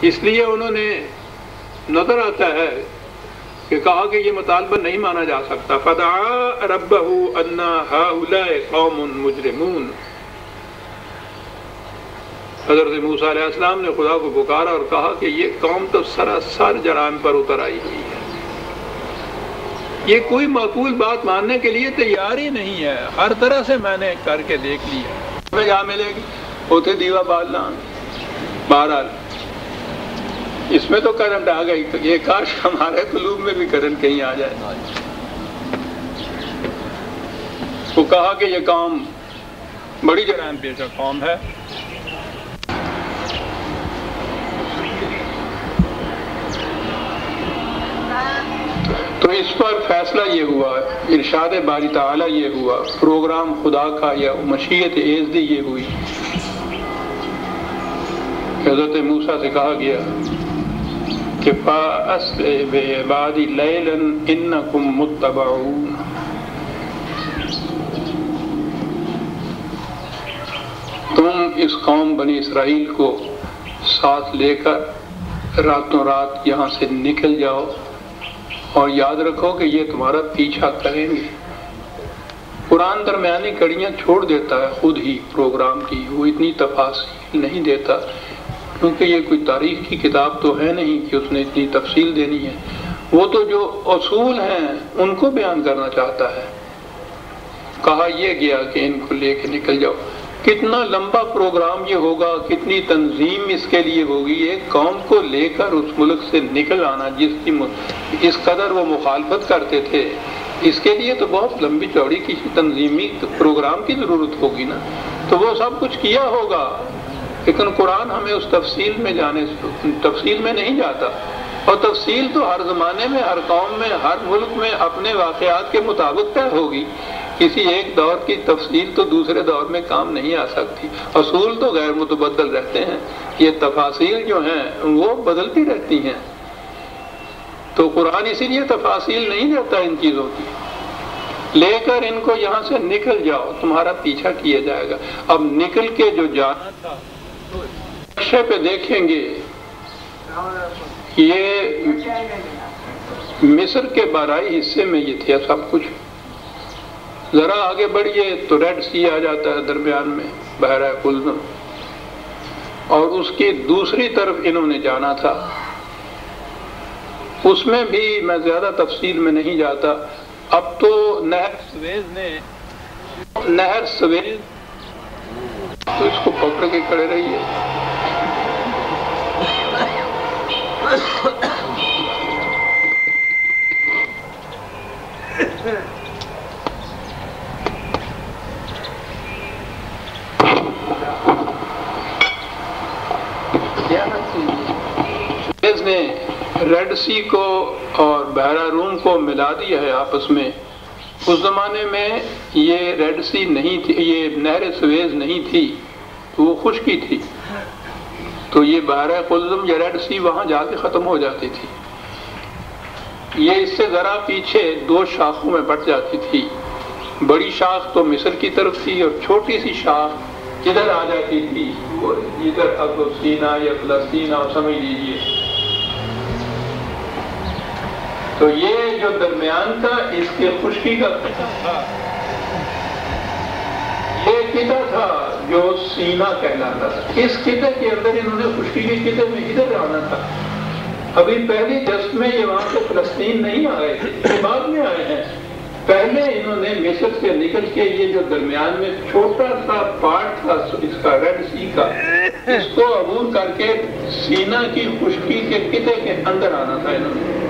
اس لیے انہوں نے نظر آتا ہے کہ کہا کہ یہ مطالبہ نہیں مانا جا سکتا. فدعا ربہ ان ہؤلاء قوم مجرمون. حضرت موسیٰ علیہ السلام نے خدا کو پکارا اور کہا کہ یہ قوم تو سراسر جرائم پر اتر آئی ہوئی ہے، یہ کوئی معقول بات ماننے کے لیے تیار ہی نہیں ہے. ہر طرح سے میں نے کر کے دیکھ لیا، ہمیں کیا ملے گی؟ ہوتے دیوا بالان. بہرحال اس میں تو کرنٹ آ گئی، یہ کاش ہمارے قلوب میں بھی کرنٹ کہیں آ جائے. وہ کہا کہ یہ قوم بڑی جرائم پیشہ قوم ہے. تو اس پر فیصلہ یہ ہوا، ارشاد باری تعالیٰ یہ ہوا، پروگرام خدا کا یا مشیت ایزدی یہ ہوئی. حضرت موسیٰ سے کہا گیا کہ فَأَسْرِ بِعِبَادِي لَيْلًا إِنَّكُمْ مُتَّبَعُونَ. تم اس قوم بنی اسرائیل کو ساتھ لے کر راتوں رات یہاں سے نکل جاؤ، اور یاد رکھو کہ یہ تمہارا پیچھا کریں گے. قرآن درمیانی کڑیاں چھوڑ دیتا ہے خود ہی پروگرام کی، وہ اتنی تفاصیل نہیں دیتا کیونکہ یہ کوئی تاریخ کی کتاب تو ہے نہیں کہ اس نے اتنی تفصیل دینی ہے. وہ تو جو اصول ہیں ان کو بیان کرنا چاہتا ہے. کہا یہ گیا کہ ان کو لے کے نکل جاؤ. کتنا لمبا پروگرام یہ ہوگا، کتنی تنظیم اس کے لیے ہوگی. ایک قوم کو لے کر اس ملک سے نکل آنا جس کی اس قدر وہ مخالفت کرتے تھے، اس کے لیے تو بہت لمبی چوڑی کسی تنظیمی پروگرام کی ضرورت ہوگی نا. تو وہ سب کچھ کیا ہوگا، لیکن قرآن ہمیں اس تفصیل میں نہیں جاتا. اور تفصیل تو ہر زمانے میں، ہر قوم میں، ہر ملک میں اپنے واقعات کے مطابق طے ہوگی. کسی ایک دور کی تفصیل تو دوسرے دور میں کام نہیں آ سکتی. اصول تو غیر متبدل رہتے ہیں، یہ تفاصیل جو ہیں وہ بدلتی رہتی ہیں. تو قرآن اسی لیے تفاصیل نہیں دیتا ان چیزوں کی. لے کر ان کو یہاں سے نکل جاؤ، تمہارا پیچھا کیا جائے گا. اب نکل کے جو جانا تھا نقشے پہ دیکھیں گے، یہ مصر کے بارائی حصے میں یہ تھے سب کچھ. ذرا آگے بڑھیے تو ریڈ سی آ جاتا ہے درمیان میں، بحیرہ قلزم، اور اس کی دوسری طرف انہوں نے جانا تھا. اس میں بھی میں زیادہ تفصیل میں نہیں جاتا. اب تو نہر سویز تو اس کو پکڑ کے کھڑے رہیے. سویز نے ریڈ سی کو اور بحیرہ روم کو ملا دیا ہے آپس میں. اس زمانے میں یہ ریڈ سی نہیں تھی، یہ نہر سویز نہیں تھی، وہ خشکی تھی. تو یہ بحیرہ قلزم یا ریڈ سی وہاں جا کے ختم ہو جاتی تھی. یہ اس سے ذرا پیچھے دو شاخوں میں بٹ جاتی تھی. بڑی شاخ تو مصر کی طرف تھی اور چھوٹی سی شاخ ادھر آ جاتی تھی، ادھر اب سینا یا فلسطین آپ سمجھ لیجیے. تو یہ جو درمیان کا اس کے خشکی کا قطع تھا، یہ قطع تھا جو سینا کہلاتا تھا. اس قطع کے اندر انہوں نے خشکی کے قطع میں ادھر آنا تھا. ابھی پہلی جست میں یہ وہاں سے فلسطین نہیں آئے تھے، یہ بعد میں آئے ہیں. پہلے انہوں نے مصر سے نکل کے یہ جو درمیان میں چھوٹا سا پارٹ تھا اس کا ریڈ سی کا، اس کو عبور کر کے سینا کی خشکی کے قطع کے اندر آنا تھا انہوں نے.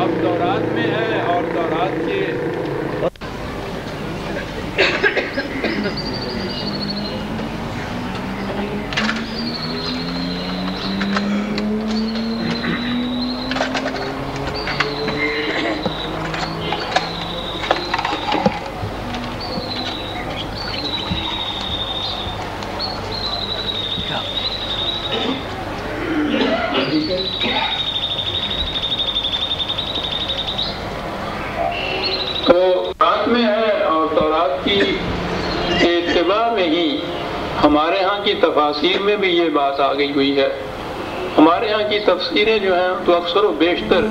اب دورات میں ہے اور دورات کے ہمارے ہاں کی تفاسیر میں بھی یہ بات آ گئی ہوئی ہے. ہمارے ہاں کی تفسیریں جو ہیں تو اکثر و بیشتر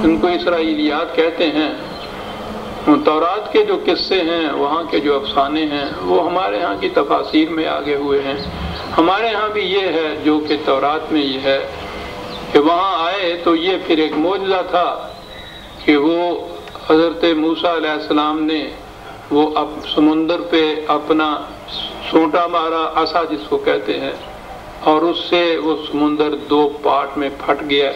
ان کو اسرائیلیات کہتے ہیں. تورات کے جو قصے ہیں، وہاں کے جو افسانے ہیں، وہ ہمارے ہاں کی تفاسیر میں آگے ہوئے ہیں. ہمارے ہاں بھی یہ ہے جو کہ تورات میں یہ ہے کہ وہاں آئے تو یہ پھر ایک معجزہ تھا کہ وہ حضرت موسیٰ علیہ السلام نے وہ سمندر پہ اپنا سونٹا مارا، عصا جس کو کہتے ہیں، اور اس سے وہ سمندر دو پارٹ میں پھٹ گیا.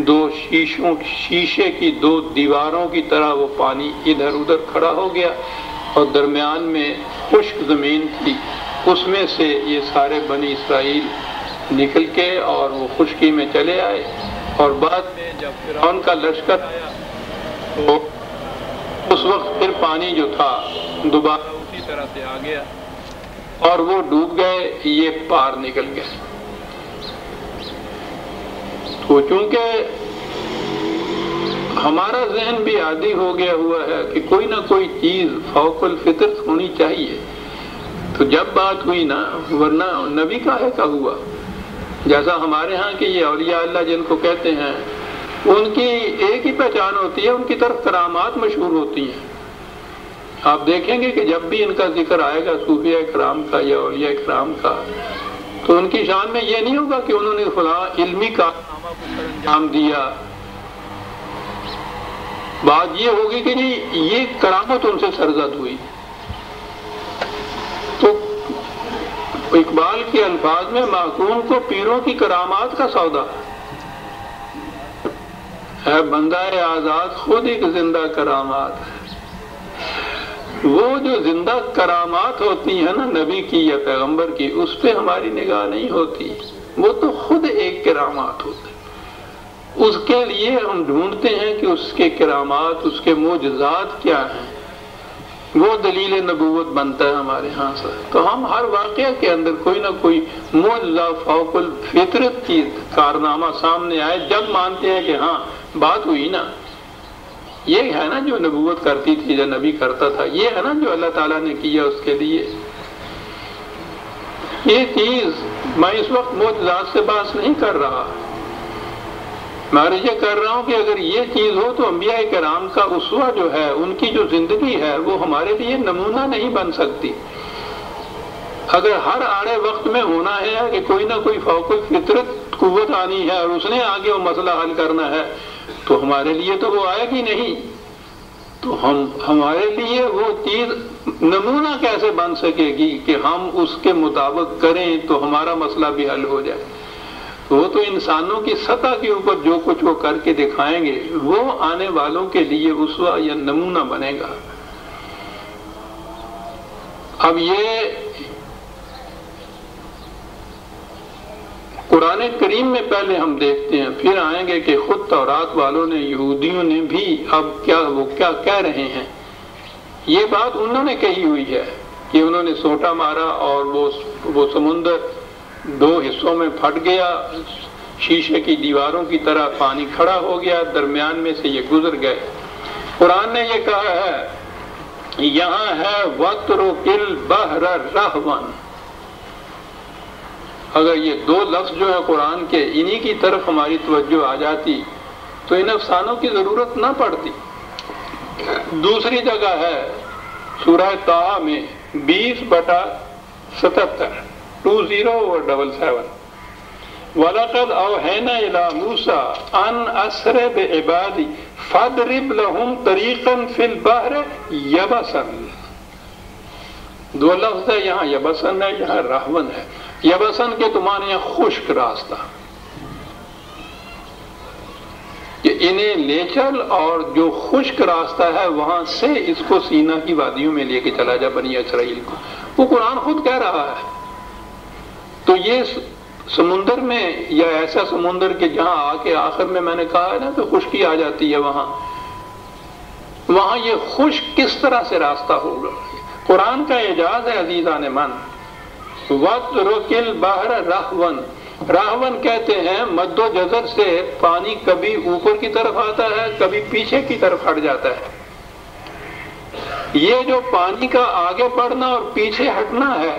دو شیشے کی دو دیواروں کی طرح وہ پانی ادھر ادھر کھڑا ہو گیا، اور درمیان میں خشک زمین تھی. اس میں سے یہ سارے بنی اسرائیل نکل کے اور وہ خشکی میں چلے آئے. اور بعد میں جب فرعون کا لشکر آیا تو اس وقت پھر پانی جو تھا دوبارہ اسی طرح سے آ گیا اور وہ ڈوب گئے، یہ پار نکل گئے. تو چونکہ ہمارا ذہن بھی عادی ہو گیا ہوا ہے کہ کوئی نہ کوئی چیز فوق الفطرت ہونی چاہیے، تو جب بات ہوئی نا، ورنہ نبی کاہے کا ہوا. جیسا ہمارے ہاں کہ یہ اولیاء اللہ جن کو کہتے ہیں، ان کی ایک ہی پہچان ہوتی ہے، ان کی طرف کرامات مشہور ہوتی ہیں. آپ دیکھیں گے کہ جب بھی ان کا ذکر آئے گا صوفیاء کرام کا یا اولیاء کرام کا، تو ان کی شان میں یہ نہیں ہوگا کہ انہوں نے فلاں علمی کارنامہ کو سر انجام دیا. بات یہ ہوگی کہ جی یہ کرامت ان سے سرزد ہوئی. تو اقبال کے الفاظ میں معقول کو پیروں کی کرامات کا سودا ہے، بندہ آزاد خود ایک زندہ کرامات ہے. وہ جو زندہ کرامات ہوتی ہیں نا نبی کی یا پیغمبر کی، اس پہ ہماری نگاہ نہیں ہوتی، وہ تو خود ایک کرامات ہوتے. اس کے لیے ہم ڈھونڈتے ہیں کہ اس کے کرامات، اس کے معجزات کیا ہیں، وہ دلیل نبوت بنتا ہے ہمارے ہاں سے. تو ہم ہر واقعہ کے اندر کوئی نہ کوئی معجزہ فوق الفطرت کی کارنامہ سامنے آئے جب مانتے ہیں کہ ہاں بات ہوئی نا، یہ ہے نا جو نبوت کرتی تھی، جو نبی کرتا تھا، یہ ہے نا جو اللہ تعالیٰ نے کیا اس کے لیے. یہ چیز میں اس وقت معجزات سے بات نہیں کر رہا، میں یہ کر رہا ہوں کہ اگر یہ چیز ہو تو انبیاء کرام کا اسوہ جو ہے، ان کی جو زندگی ہے، وہ ہمارے لیے نمونہ نہیں بن سکتی. اگر ہر آڑے وقت میں ہونا ہے کہ کوئی نہ کوئی فوق الفطرت قوت آنی ہے اور اس نے آگے وہ مسئلہ حل کرنا ہے، تو ہمارے لیے تو وہ آئے گی نہیں. تو ہمارے لیے وہ چیز نمونہ کیسے بن سکے گی کہ ہم اس کے مطابق کریں تو ہمارا مسئلہ بھی حل ہو جائے. وہ تو انسانوں کی سطح کے اوپر جو کچھ وہ کر کے دکھائیں گے، وہ آنے والوں کے لیے اسوہ یا نمونہ بنے گا. اب یہ قرآن کریم میں پہلے ہم دیکھتے ہیں، پھر آئیں گے کہ خود تورات والوں نے، یہودیوں نے بھی اب وہ کیا کہہ رہے ہیں. یہ بات انہوں نے کہی ہوئی ہے کہ انہوں نے سوٹا مارا اور وہ سمندر دو حصوں میں پھٹ گیا، شیشے کی دیواروں کی طرح پانی کھڑا ہو گیا، درمیان میں سے یہ گزر گئے. قرآن نے یہ کہا ہے، یہاں ہے وَاتْرُكِ الْبَحْرَ رَهْوًا. اگر یہ دو لفظ جو ہیں قرآن کے، انہی کی طرف ہماری توجہ آ جاتی تو ان افسانوں کی ضرورت نہ پڑتی. دوسری جگہ ہے سورہ طٰہٰ میں 20/77 20/77 وَلَقَدْ أَوْحَيْنَا إِلَىٰ مُوسَىٰ أَنْ أَسْرِ بِعِبَادِي فَاضْرِبْ لَهُمْ طَرِيقًا فِي الْبَحْرِ يَبَسًا. دو لفظ ہے، یہاں یبسن ہے، یہاں رہون ہے. یبسن کے تو معنی ہے خشک راستہ، کہ انہیں لے چل اور جو خشک راستہ ہے وہاں سے اس کو سینا کی وادیوں میں لے کے چلا جا بنی اسرائیل کو. وہ قرآن خود کہہ رہا ہے. تو یہ سمندر میں یا ایسا سمندر کہ جہاں آ کے آخر میں نے کہا ہے نا کہ خشکی آ جاتی ہے، وہاں یہ خشک کس طرح سے راستہ ہوگا. قرآن کا اعجاز ہے عزیزان من. وَاتْرُكِ الْبَحْرَ رَهْوًا، راہون کہتے ہیں مد و جزر سے پانی کبھی اوپر کی طرف آتا ہے، کبھی پیچھے کی طرف ہٹ جاتا ہے. یہ جو پانی کا آگے بڑھنا اور پیچھے ہٹنا ہے،